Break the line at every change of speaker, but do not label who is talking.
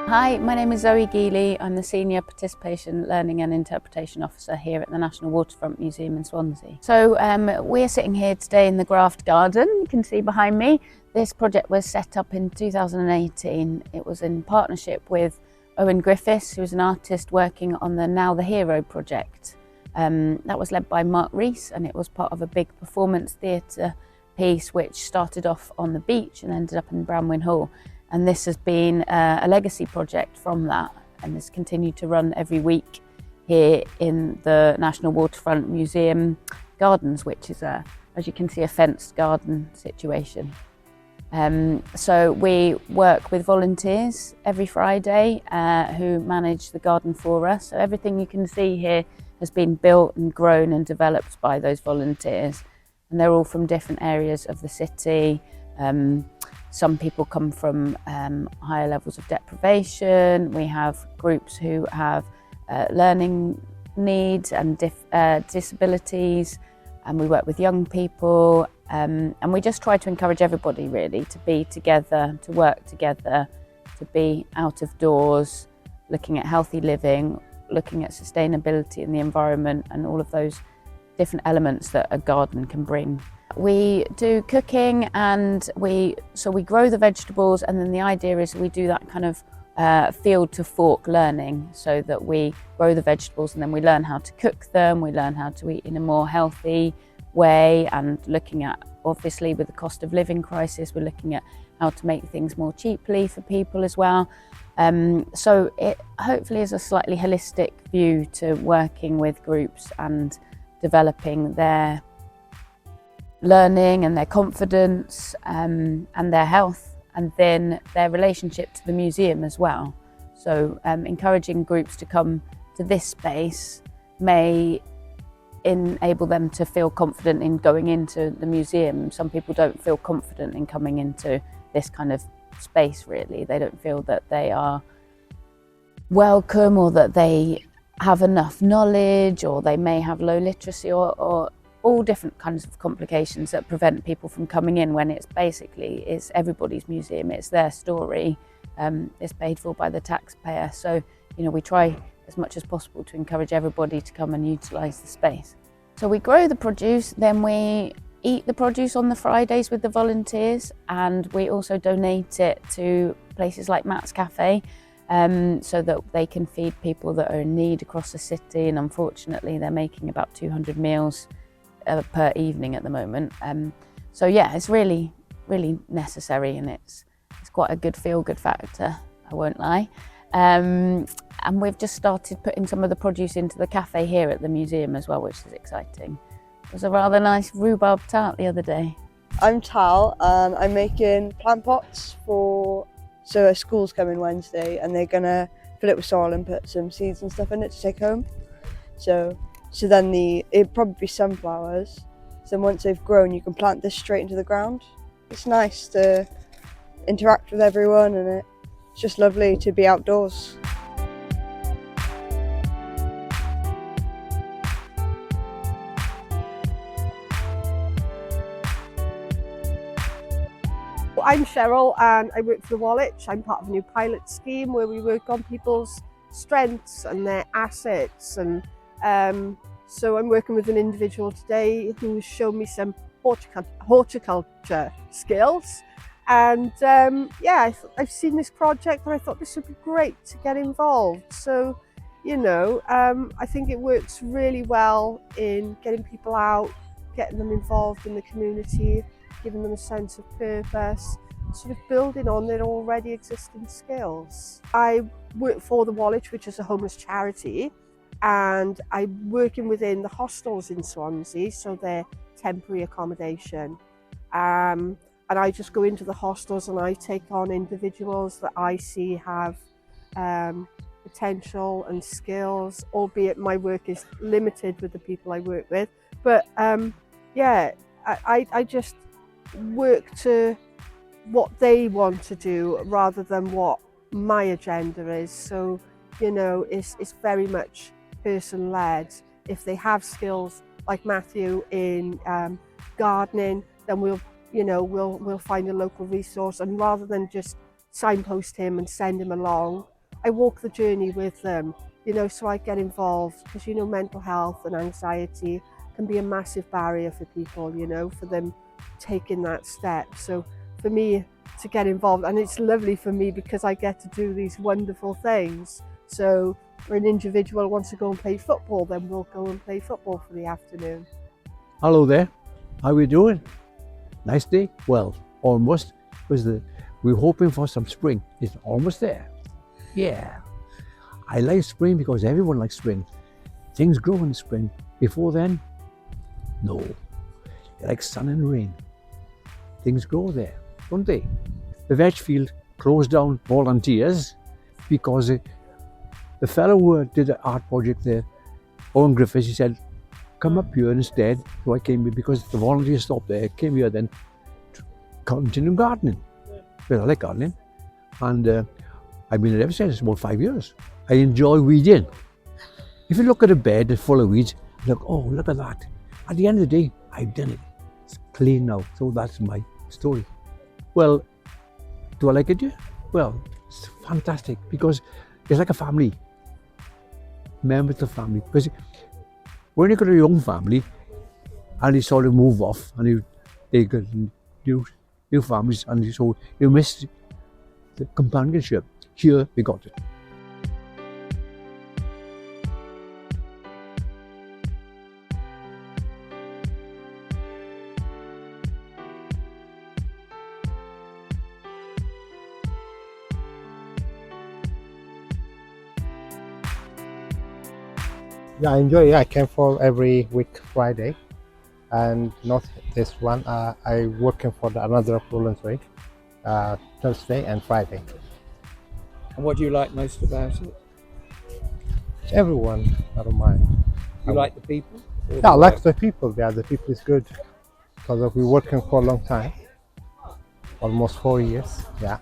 Hi, my name is Zoe Geely. I'm the Senior Participation, Learning and Interpretation Officer here at the National Waterfront Museum in Swansea. So we're sitting here today in the Graft Garden, you can see behind me. This project was set up in 2018. It was in partnership with Owen Griffiths, who's an artist working on the Now the Hero project. That was led by Mark Rees, and it was part of a big performance theatre piece which started off on the beach and ended up in Bramwyn Hall. And this has been a legacy project from that, and has continued to run every week here in the National Waterfront Museum Gardens, which is, as you can see, a fenced garden situation. So we work with volunteers every Friday who manage the garden for us. So everything you can see here has been built and grown and developed by those volunteers. And they're all from different areas of the city. Some people come from higher levels of deprivation. We have groups who have learning needs and disabilities, and we work with young people, and we just try to encourage everybody really to be together, to work together, to be out of doors, looking at healthy living, looking at sustainability in the environment and all of those different elements that a garden can bring. We do cooking, and we grow the vegetables, and then the idea is we do that kind of field to fork learning, so that we grow the vegetables and then we learn how to cook them, we learn how to eat in a more healthy way, and looking at, obviously with the cost of living crisis, we're looking at how to make things more cheaply for people as well. So it hopefully is a slightly holistic view to working with groups and developing their learning and their confidence and their health, and then their relationship to the museum as well. So encouraging groups to come to this space may enable them to feel confident in going into the museum. Some people don't feel confident in coming into this kind of space really. They don't feel that they are welcome, or that they have enough knowledge, or they may have low literacy, or all different kinds of complications that prevent people from coming in, when it's everybody's museum, it's their story, it's paid for by the taxpayer. So, we try as much as possible to encourage everybody to come and utilise the space. So we grow the produce, then we eat the produce on the Fridays with the volunteers, and we also donate it to places like Matt's Cafe, so that they can feed people that are in need across the city. And unfortunately, they're making about 200 meals per evening at the moment. So yeah, it's really, really necessary, and it's quite a good feel-good factor, I won't lie. And we've just started putting some of the produce into the cafe here at the museum as well, which is exciting. It was a rather nice rhubarb tart the other day.
I'm Tal, and I'm making plant pots so a school's coming Wednesday, and they're gonna fill it with soil and put some seeds and stuff in it to take home. So then it'd probably be sunflowers. So once they've grown, you can plant this straight into the ground. It's nice to interact with everyone, and it's just lovely to be outdoors.
I'm Cheryl, and I work for the Woolwich. I'm part of a new pilot scheme where we work on people's strengths and their assets, and so I'm working with an individual today who's shown me some horticulture skills, and yeah, I've seen this project and I thought this would be great to get involved. So I think it works really well in getting people out, getting them involved in the community, giving them a sense of purpose, sort of building on their already existing skills. I work for the Woolwich, which is a homeless charity, and I'm working within the hostels in Swansea, so they're temporary accommodation. And I just go into the hostels and I take on individuals that I see have potential and skills, albeit my work is limited with the people I work with. But yeah, I just work to what they want to do rather than what my agenda is. So, it's very much person-led. If they have skills like Matthew in gardening, then we'll find a local resource, and rather than just signpost him and send him along, I walk the journey with them, you know, so I get involved because, you know, mental health and anxiety can be a massive barrier for people, you know, for them taking that step. So for me to get involved, and it's lovely for me because I get to do these wonderful things. So for an individual wants to go and play football, then we'll go and play football for the afternoon.
Hello there, how are we doing? Nice day? Well, almost. We're hoping for some spring. It's almost there. Yeah, I like spring because everyone likes spring. Things grow in spring. Before then, no. They like sun and rain. Things grow there, don't they? The veg field closed down volunteers because the fellow who did the art project there, Owen Griffiths, he said, come up here instead. So I came here because the volunteers stopped there. I came here then to continue gardening. Well, I like gardening. And I've been there ever since, about 5 years. I enjoy weeding. If you look at a bed full of weeds, look, oh, look at that. At the end of the day, I've done it. It's clean now. So that's my story. Well, do I like it? Well, it's fantastic because it's like a family. Members of the family. Because when you got a young family and you sort of move off and they got new families, and so you miss the companionship. Here we got it.
Yeah, I enjoy it. I came for every week Friday, and not this one. I working for another voluntary Thursday and Friday.
And what do you like most about it?
Everyone, I don't mind.
You like the people?
Yeah, I like the people. Yeah, the people is good because we're working for a long time, almost 4 years. Yeah.